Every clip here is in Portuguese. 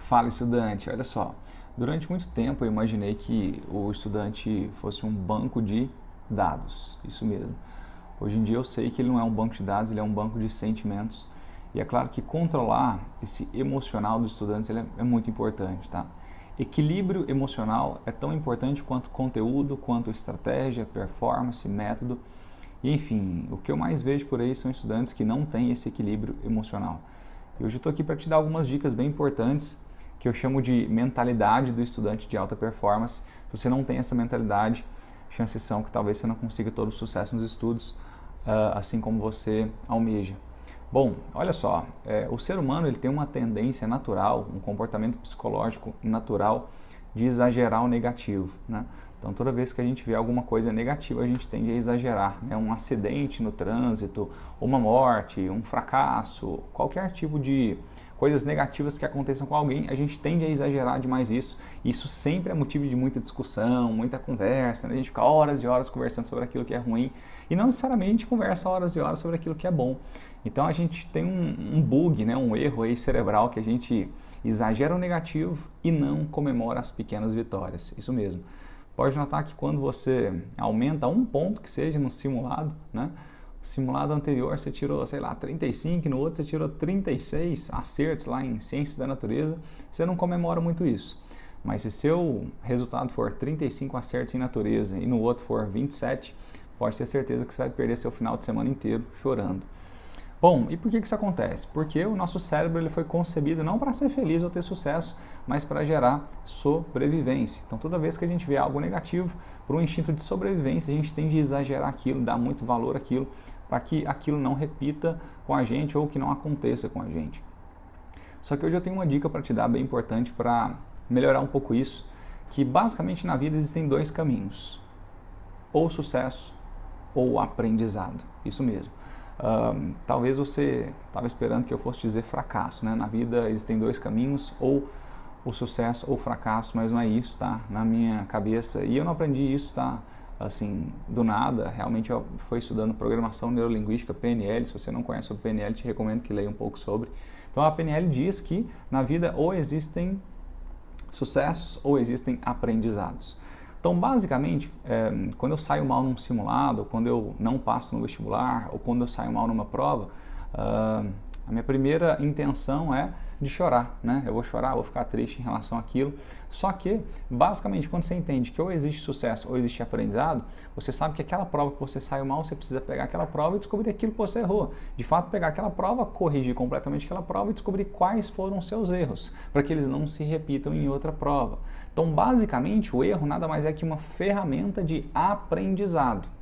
Fala, estudante, olha só. Durante muito tempo eu imaginei que o estudante fosse um banco de dados, isso mesmo. Hoje em dia eu sei que ele não é um banco de dados, ele é um banco de sentimentos. E é claro que controlar esse emocional dos estudantes é muito importante, tá? Equilíbrio emocional é tão importante quanto conteúdo, quanto estratégia, performance, método. E enfim, o que eu mais vejo por aí são estudantes que não têm esse equilíbrio emocional. E hoje eu estou aqui para te dar algumas dicas bem importantes que eu chamo de mentalidade do estudante de alta performance. Se você não tem essa mentalidade, chances são que talvez você não consiga todo o sucesso nos estudos, assim como você almeja. Bom, olha só, o ser humano ele tem uma tendência natural, um comportamento psicológico natural de exagerar o negativo, né? Então toda vez que a gente vê alguma coisa negativa, a gente tende a exagerar, né? Um acidente no trânsito, uma morte, um fracasso, qualquer tipo de coisas negativas que aconteçam com alguém, a gente tende a exagerar demais isso. Isso sempre é motivo de muita discussão, muita conversa, né? A gente fica horas e horas conversando sobre aquilo que é ruim e não necessariamente a gente conversa horas e horas sobre aquilo que é bom. Então a gente tem um bug, né? Um erro aí cerebral que a gente exagera o negativo e não comemora as pequenas vitórias. Isso mesmo. Pode notar que quando você aumenta um ponto que seja no simulado, né? Simulado anterior você tirou, sei lá, 35, no outro você tirou 36 acertos lá em Ciências da Natureza, você não comemora muito isso. Mas se seu resultado for 35 acertos em Natureza e no outro for 27, pode ter certeza que você vai perder seu final de semana inteiro chorando. Bom, e por que isso acontece? Porque o nosso cérebro ele foi concebido não para ser feliz ou ter sucesso, mas para gerar sobrevivência. Então toda vez que a gente vê algo negativo, por um instinto de sobrevivência, a gente tende a exagerar aquilo, dar muito valor àquilo, para que aquilo não repita com a gente ou que não aconteça com a gente. Só que hoje eu tenho uma dica para te dar bem importante para melhorar um pouco isso, que basicamente na vida existem dois caminhos, ou sucesso ou aprendizado, isso mesmo. Talvez você estava esperando que eu fosse dizer fracasso, né? Na vida existem dois caminhos, ou o sucesso ou o fracasso, mas não é isso, tá? Na minha cabeça, e eu não aprendi isso, tá? Assim, do nada, realmente eu fui estudando programação neurolinguística, PNL. Se você não conhece o PNL, te recomendo que leia um pouco sobre. Então a PNL diz que na vida ou existem sucessos ou existem aprendizados. Então, basicamente, quando eu saio mal num simulado, quando eu não passo no vestibular, ou quando eu saio mal numa prova, a minha primeira intenção é de chorar, né? Eu vou chorar, vou ficar triste em relação àquilo. Só que, basicamente, quando você entende que ou existe sucesso ou existe aprendizado, você sabe que aquela prova que você saiu mal, você precisa pegar aquela prova e descobrir aquilo que você errou. De fato, pegar aquela prova, corrigir completamente aquela prova e descobrir quais foram os seus erros, para que eles não se repitam em outra prova. Então, basicamente, o erro nada mais é que uma ferramenta de aprendizado.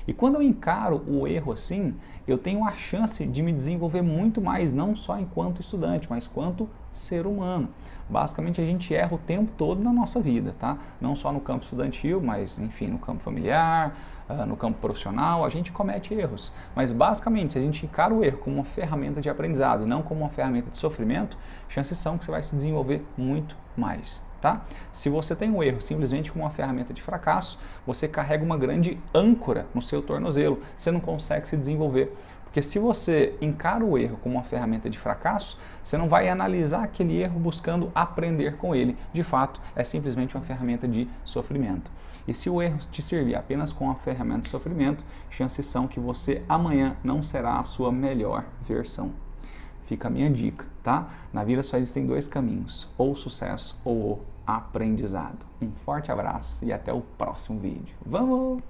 E quando eu encaro o erro assim, eu tenho a chance de me desenvolver muito mais, não só enquanto estudante, mas quanto ser humano. Basicamente a gente erra o tempo todo na nossa vida, tá? Não só no campo estudantil, mas enfim, no campo familiar, no campo profissional, a gente comete erros. Mas basicamente, se a gente encara o erro como uma ferramenta de aprendizado e não como uma ferramenta de sofrimento, chances são que você vai se desenvolver muito mais. Tá? Se você tem um erro simplesmente como uma ferramenta de fracasso, você carrega uma grande âncora no seu tornozelo, você não consegue se desenvolver. Porque se você encara o erro como uma ferramenta de fracasso, você não vai analisar aquele erro buscando aprender com ele. De fato, é simplesmente uma ferramenta de sofrimento. E se o erro te servir apenas como uma ferramenta de sofrimento, chances são que você amanhã não será a sua melhor versão. Fica a minha dica, tá? Na vida só existem dois caminhos, ou o sucesso ou o aprendizado. Um forte abraço e até o próximo vídeo. Vamos!